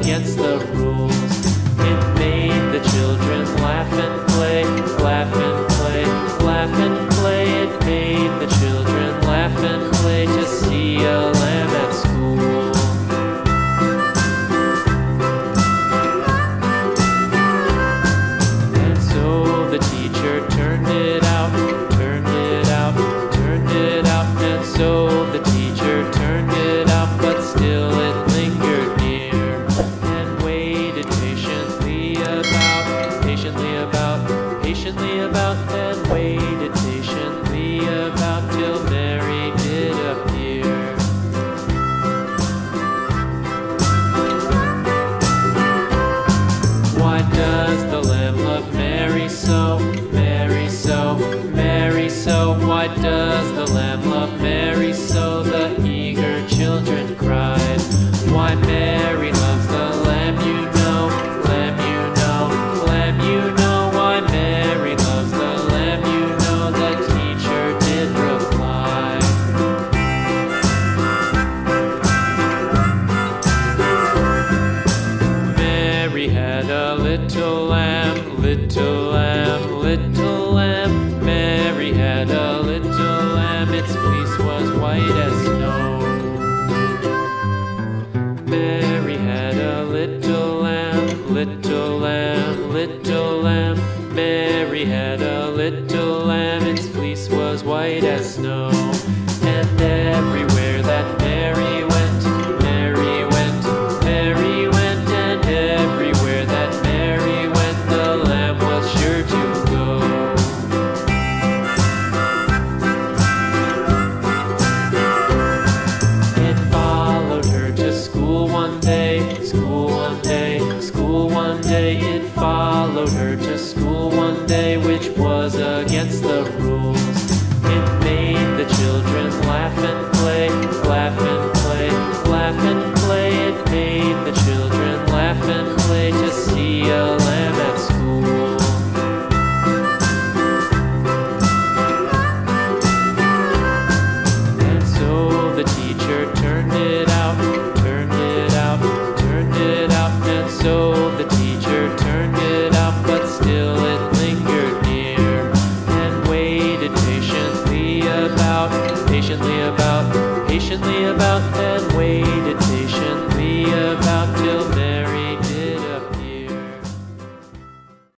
against the rules. It made the children laugh and play, laugh and play, laugh and play. It made the children laugh and play to see a lamb at school. And so the teacher turned it out, turned it out, turned it out. And so the teacher turned it out, but still it lingered near and waited patiently about, patiently about, patiently about, and waited patiently about till Mary did appear. Why does the lamb love Mary so, Mary so, Mary so? Why does the lamb love Mary so? The eager children cried. Why Mary loves the lamb, you know, lamb, you know, lamb, you know. Why Mary loves the lamb, you know, the teacher did reply. Mary had a little lamb, little lamb, little lamb. Mary had a little lamb, its fleece was white as snow. Mary had a little lamb, little lamb, little lamb. Mary had a little lamb, its fleece was white as snow. And everywhere that Mary went, Mary went, Mary went, and everywhere that Mary went, the lamb was sure to go. It followed her to school one day, school one day, school one day. It followed her to school one day, which was a